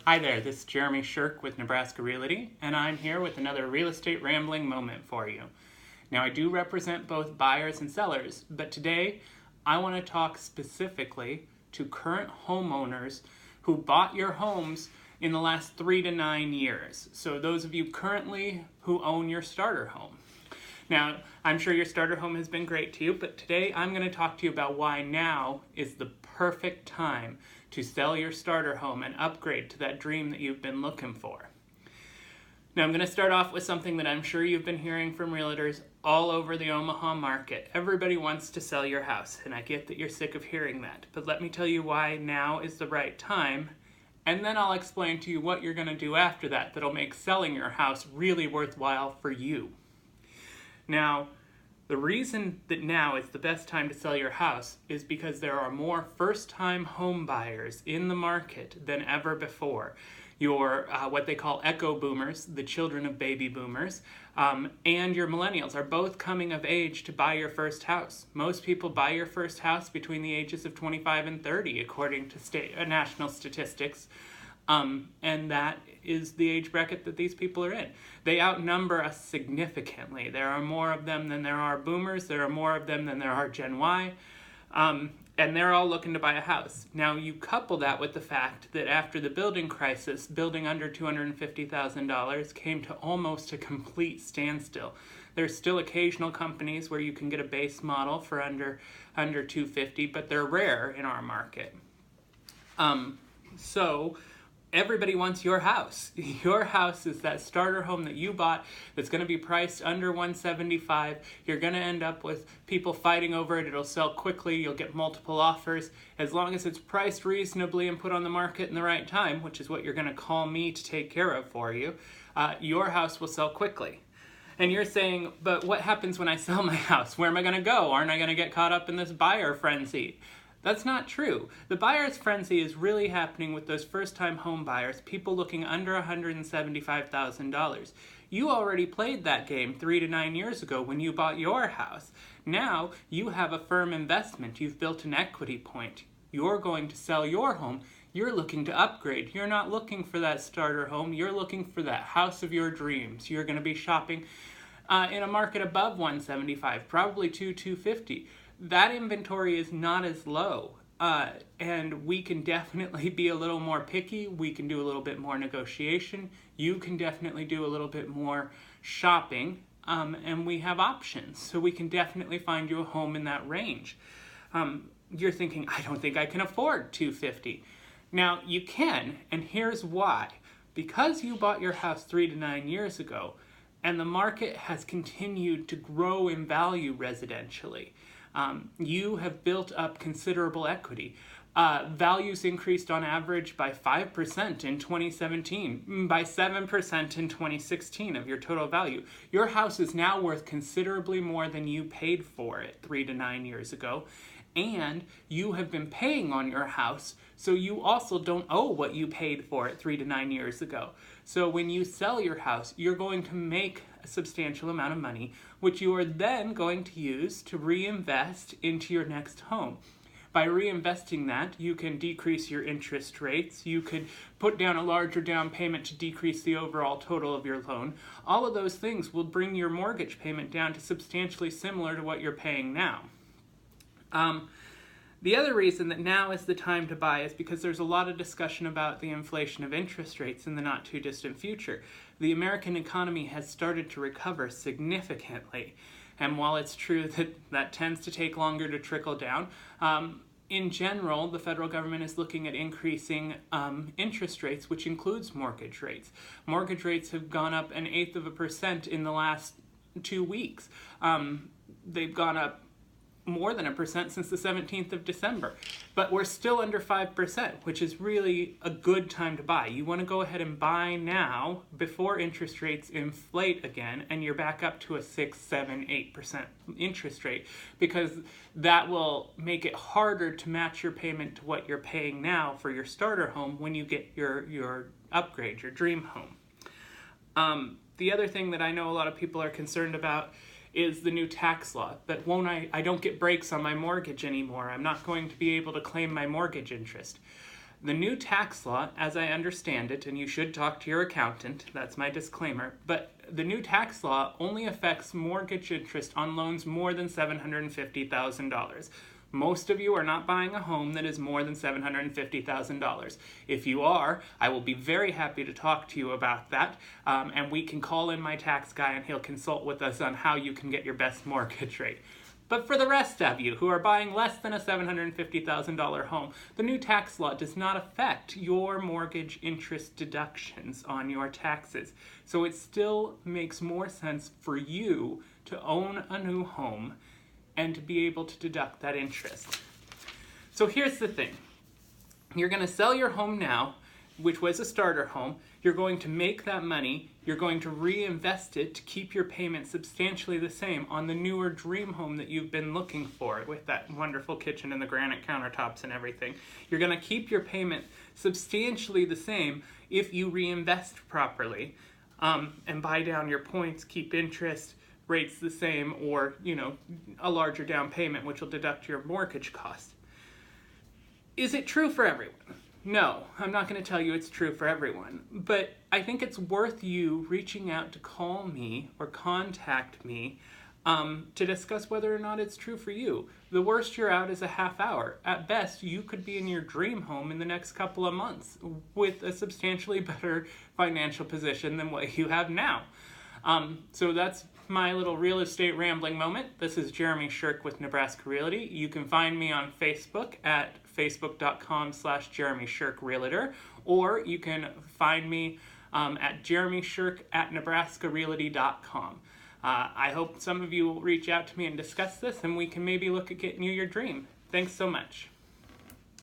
Hi there, this is Jeremy Shirk with Nebraska Realty, and I'm here with another real estate rambling moment for you. Now, I do represent both buyers and sellers, but today I want to talk specifically to current homeowners who bought your homes in the last 3 to 9 years. So, those of you currently who own your starter home. Now, I'm sure your starter home has been great to you, but today I'm going to talk to you about why now is the perfect time to sell your starter home and upgrade to that dream that you've been looking for. Now, I'm going to start off with something that I'm sure you've been hearing from realtors all over the Omaha market. Everybody wants to sell your house, and I get that you're sick of hearing that, but let me tell you why now is the right time, and then I'll explain to you what you're going to do after that that'll make selling your house really worthwhile for you. Now, the reason that now is the best time to sell your house is because there are more first-time home buyers in the market than ever before. Your what they call echo boomers, the children of baby boomers, and your millennials are both coming of age to buy your first house. Most people buy your first house between the ages of 25 and 30, according to national statistics. And that is the age bracket that these people are in. They outnumber us significantly. There are more of them than there are boomers. There are more of them than there are Gen Y. And they're all looking to buy a house. Now, you couple that with the fact that after the building crisis, building under $250,000 came to almost a complete standstill. There's still occasional companies where you can get a base model for under $250,000, but they're rare in our market. So everybody wants your house. Your house is that starter home that you bought that's going to be priced under $175,000. You're going to end up with people fighting over it. It'll sell quickly. You'll get multiple offers. As long as it's priced reasonably and put on the market in the right time, which is what you're going to call me to take care of for you, your house will sell quickly. And you're saying, but what happens when I sell my house? Where am I going to go? Aren't I going to get caught up in this buyer frenzy? That's not true. The buyer's frenzy is really happening with those first-time home buyers, people looking under $175,000. You already played that game 3 to 9 years ago when you bought your house. Now you have a firm investment. You've built an equity point. You're going to sell your home. You're looking to upgrade. You're not looking for that starter home. You're looking for that house of your dreams. You're going to be shopping in a market above $175,000, probably $250,000. That inventory is not as low, and we can definitely be a little more picky. We can do a little bit more negotiation. You can definitely do a little bit more shopping, and we have options. So we can definitely find you a home in that range. You're thinking, I don't think I can afford $250,000. Now, you can, and here's why. Because you bought your house 3 to 9 years ago, and the market has continued to grow in value residentially, you have built up considerable equity. Values increased on average by 5% in 2017, by 7% in 2016 of your total value. Your house is now worth considerably more than you paid for it 3 to 9 years ago, and you have been paying on your house, so you also don't owe what you paid for it 3 to 9 years ago. So when you sell your house, you're going to make a substantial amount of money, which you are then going to use to reinvest into your next home. By reinvesting that, you can decrease your interest rates. You could put down a larger down payment to decrease the overall total of your loan. All of those things will bring your mortgage payment down to substantially similar to what you're paying now. The other reason that now is the time to buy is because there's a lot of discussion about the inflation of interest rates in the not too distant future. The American economy has started to recover significantly, and while it's true that that tends to take longer to trickle down, in general, the federal government is looking at increasing interest rates, which includes mortgage rates. Mortgage rates have gone up 0.8% in the last 2 weeks. They've gone up more than 1% since the 17th of December. But we're still under 5%, which is really a good time to buy. You want to go ahead and buy now before interest rates inflate again and you're back up to a 6, 7, 8% interest rate, because that will make it harder to match your payment to what you're paying now for your starter home when you get your upgrade, your dream home. The other thing that I know a lot of people are concerned about is the new tax law, that I don't get breaks on my mortgage anymore. I'm not going to be able to claim my mortgage interest. The new tax law, as I understand it, and you should talk to your accountant, that's my disclaimer, but the new tax law only affects mortgage interest on loans more than $750,000. Most of you are not buying a home that is more than $750,000. If you are, I will be very happy to talk to you about that, and we can call in my tax guy and he'll consult with us on how you can get your best mortgage rate. But for the rest of you who are buying less than a $750,000 home, the new tax law does not affect your mortgage interest deductions on your taxes. So it still makes more sense for you to own a new home and to be able to deduct that interest. So here's the thing. You're going to sell your home now, which was a starter home. You're going to make that money. You're going to reinvest it to keep your payment substantially the same on the newer dream home that you've been looking for with that wonderful kitchen and the granite countertops and everything. You're going to keep your payment substantially the same if you reinvest properly and buy down your points, keep interest rates the same, or, a larger down payment, which will deduct your mortgage cost. Is it true for everyone? No, I'm not going to tell you it's true for everyone, but I think it's worth you reaching out to call me or contact me to discuss whether or not it's true for you. The worst you're out is a half hour. At best, you could be in your dream home in the next couple of months with a substantially better financial position than what you have now. So that's my little real estate rambling moment. This is Jeremy Shirk with Nebraska Realty. You can find me on Facebook at facebook.com/Jeremy Shirk Realtor, or you can find me at jeremyshirk@nebraskarealty.com. I hope some of you will reach out to me and discuss this, and we can maybe look at getting you your dream. Thanks so much.